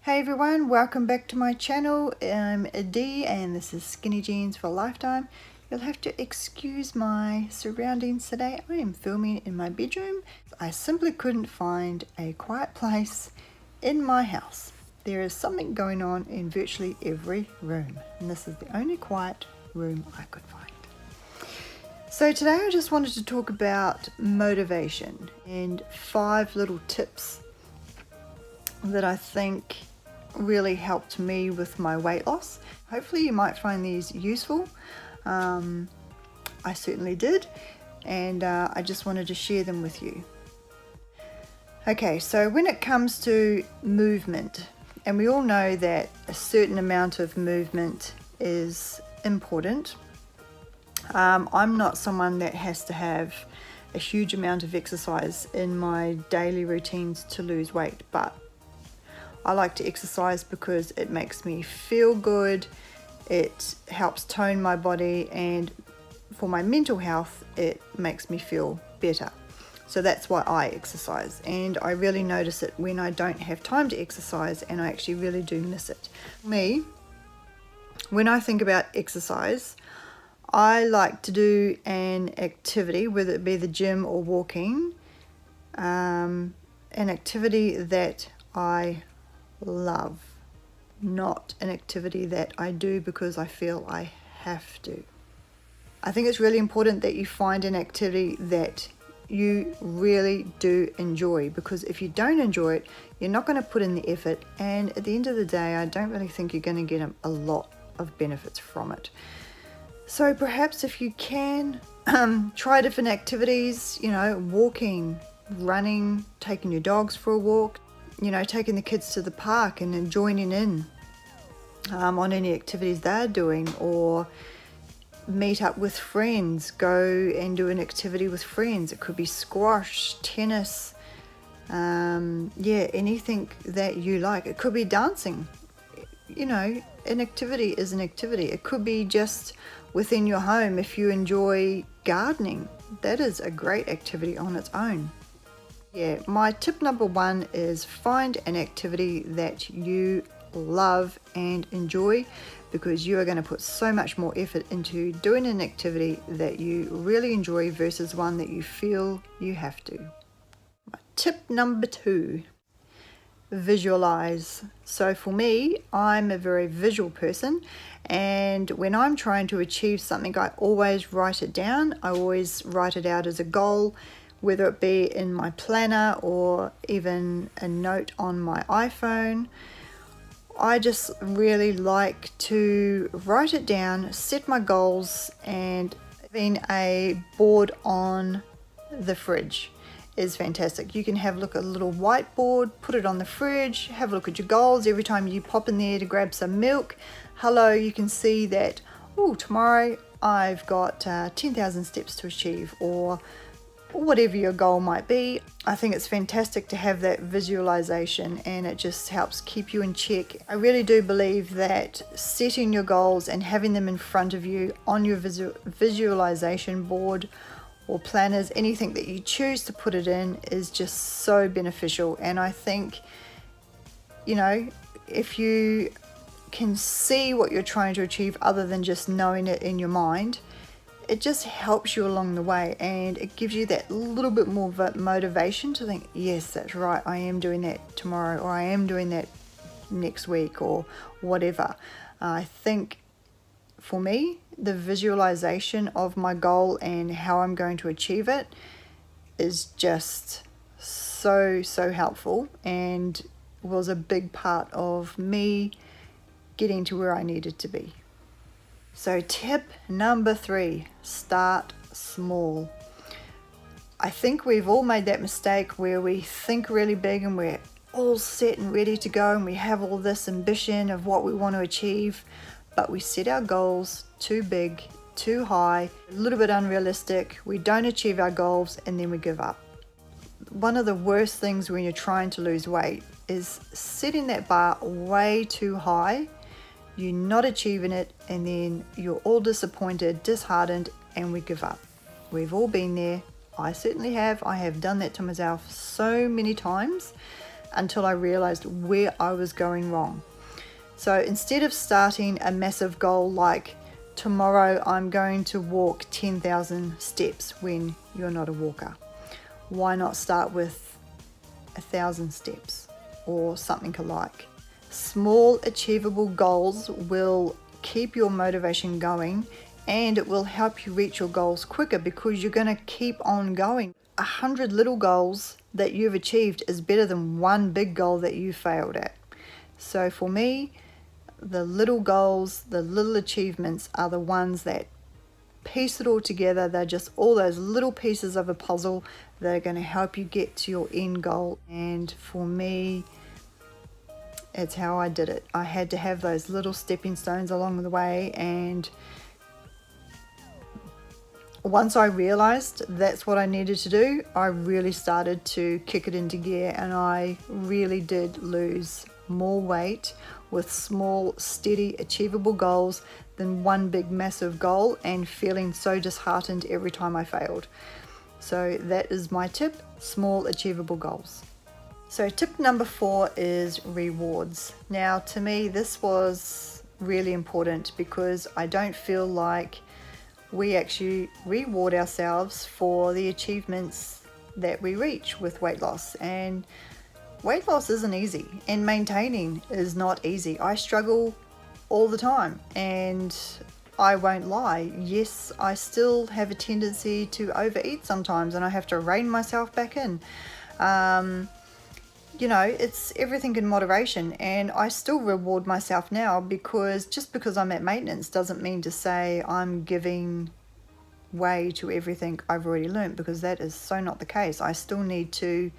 Hey everyone, welcome back to my channel. I'm Dee and this is Skinny Jeans for a Lifetime. You'll have to excuse my surroundings today. I am filming in my bedroom. I simply couldn't find a quiet place in my house. There is something going on in virtually every room, and this is the only quiet room I could find. So today I just wanted to talk about motivation and 5 little tips that I think really helped me with my weight loss. Hopefully you might find these useful. I certainly did, and I just wanted to share them with you. Okay, so when it comes to movement, and we all know that a certain amount of movement is important. I'm not someone that has to have a huge amount of exercise in my daily routines to lose weight, but I like to exercise because it makes me feel good, it helps tone my body, and for my mental health it makes me feel better. So that's why I exercise, and I really notice it when I don't have time to exercise, and I actually really do miss it. Me, when I think about exercise, I like to do an activity, whether it be the gym or walking, an activity that I love, not an activity that I do because I feel I have to. I think it's really important that you find an activity that you really do enjoy, because if you don't enjoy it, you're not going to put in the effort, and at the end of the day, I don't really think you're going to get a lot of benefits from it. So perhaps if you can, try different activities, walking, running, taking your dogs for a walk, taking the kids to the park and then joining in on any activities they're doing, or meet up with friends, go and do an activity with friends. It could be squash, tennis, anything that you like. It could be dancing. An activity is an activity. It could be just within your home. If you enjoy gardening, that is a great activity on its own. My tip number 1 is find an activity that you love and enjoy, because you are going to put so much more effort into doing an activity that you really enjoy versus one that you feel you have to. Tip number 2, visualize. So for me, I'm a very visual person, and when I'm trying to achieve something, I always write it down. I always write it out as a goal, whether it be in my planner or even a note on my iPhone. I just really like to write it down, set my goals, and having a board on the fridge is fantastic. You can have a look at a little whiteboard, put it on the fridge, have a look at your goals. Every time you pop in there to grab some milk, you can see that, tomorrow I've got 10,000 steps to achieve, or whatever your goal might be. I think it's fantastic to have that visualization, and it just helps keep you in check. I really do believe that setting your goals and having them in front of you on your visualization board or planners, anything that you choose to put it in, is just so beneficial. And I think, if you can see what you're trying to achieve other than just knowing it in your mind, it just helps you along the way, and it gives you that little bit more motivation to think, yes, that's right, I am doing that tomorrow, or I am doing that next week, or whatever. I think for me, the visualization of my goal and how I'm going to achieve it is just so helpful, and was a big part of me getting to where I needed to be. So tip number 3, start small. I think we've all made that mistake where we think really big and we're all set and ready to go, and we have all this ambition of what we want to achieve, but we set our goals too big, too high, a little bit unrealistic. We don't achieve our goals, and then we give up. One of the worst things when you're trying to lose weight is setting that bar way too high, you're not achieving it, and then you're all disappointed, disheartened, and we give up. We've all been there. I certainly have. I have done that to myself so many times. until I realized where I was going wrong. So instead of starting a massive goal like tomorrow I'm going to walk 10,000 steps when you're not a walker, why not start with 1,000 steps or something alike? Small achievable goals will keep your motivation going, and it will help you reach your goals quicker because you're going to keep on going. 100 little goals that you've achieved is better than one big goal that you failed at. So for me, the little goals, the little achievements are the ones that piece it all together. They're just all those little pieces of a puzzle that are going to help you get to your end goal. And for me, it's how I did it. I had to have those little stepping stones along the way, and once I realized that's what I needed to do, I really started to kick it into gear, and I really did lose more weight with small, steady, achievable goals than one big massive goal and feeling so disheartened every time I failed. So that is my tip: small achievable goals. So tip number 4 is rewards. Now to me this was really important because I don't feel like we actually reward ourselves for the achievements that we reach with weight loss. And weight loss isn't easy, and maintaining is not easy. I struggle all the time, and I won't lie, yes, I still have a tendency to overeat sometimes, and I have to rein myself back in. It's everything in moderation, and I still reward myself now, because just because I'm at maintenance doesn't mean to say I'm giving way to everything I've already learned, because that is so not the case. I still need to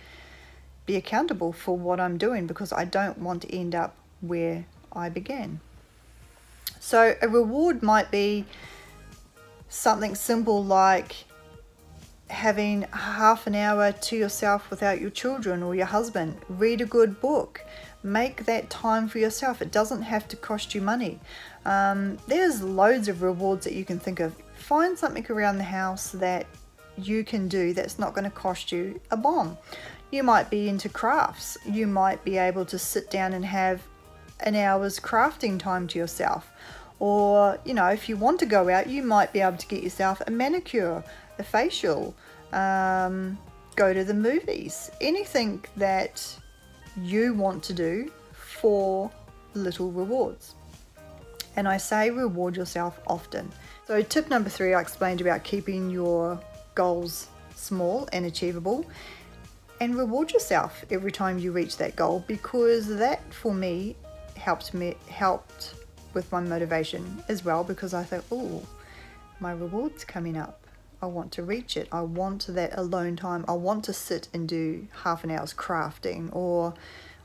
be accountable for what I'm doing, because I don't want to end up where I began. So a reward might be something simple like having half an hour to yourself without your children or your husband. Read a good book. Make that time for yourself. It doesn't have to cost you money. There's loads of rewards that you can think of. Find something around the house that you can do that's not going to cost you a bomb. You might be into crafts. You might be able to sit down and have an hour's crafting time to yourself. Or, if you want to go out, you might be able to get yourself a manicure, a facial, go to the movies, anything that you want to do for little rewards. And I say reward yourself often. So tip number 3, I explained about keeping your goals small and achievable, and reward yourself every time you reach that goal, because that for me helped with my motivation as well, because I thought, oh, my reward's coming up. I want to reach it. I want that alone time. I want to sit and do half an hour's crafting, or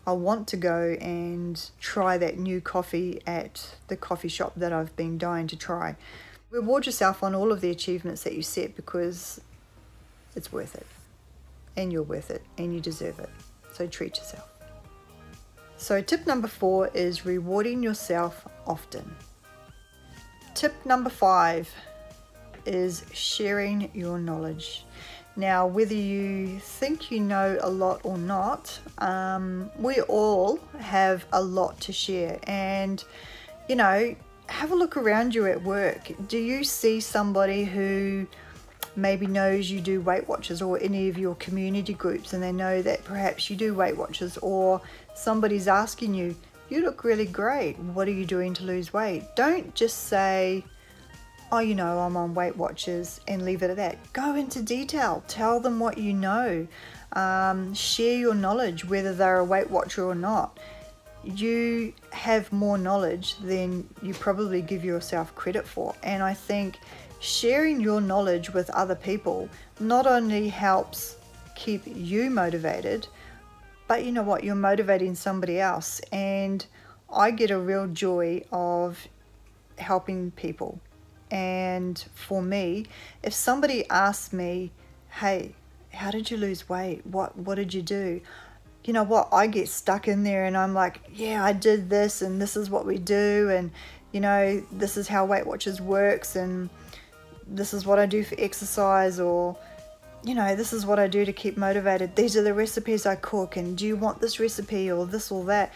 I want to go and try that new coffee at the coffee shop that I've been dying to try. Reward yourself on all of the achievements that you set, because it's worth it, and you're worth it, and you deserve it. So treat yourself. So tip number 4 is rewarding yourself often. Tip number 5 is sharing your knowledge. Now, whether you think you know a lot or not, we all have a lot to share. And, have a look around you at work. Do you see somebody who maybe knows you do Weight Watchers, or any of your community groups, and they know that perhaps you do Weight Watchers, or somebody's asking you, you look really great, what are you doing to lose weight? Don't just say, oh, I'm on Weight Watchers, and leave it at that. Go into detail. Tell them what you know. Share your knowledge, whether they're a Weight Watcher or not. You have more knowledge than you probably give yourself credit for. And I think sharing your knowledge with other people not only helps keep you motivated, but you know what? You're motivating somebody else. And I get a real joy of helping people. And for me, if somebody asks me, hey, how did you lose weight? What did you do? You know what? I get stuck in there and I'm like, yeah, I did this, and this is what we do, and this is how Weight Watchers works, and this is what I do for exercise, or you know, this is what I do to keep motivated. These are the recipes I cook, and do you want this recipe or this or that?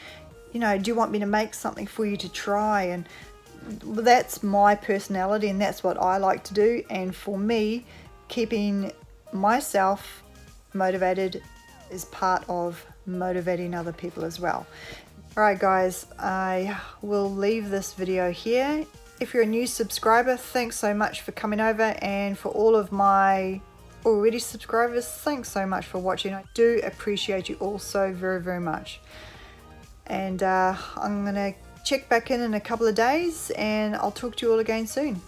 You know, do you want me to make something for you to try? And that's my personality, and that's what I like to do. And for me, keeping myself motivated is part of motivating other people as well. Alright guys, I will leave this video here. If you're a new subscriber, thanks so much for coming over, and for all of my already subscribers, thanks so much for watching. I do appreciate you all so very, very much. And I'm gonna check back in a couple of days, and I'll talk to you all again soon.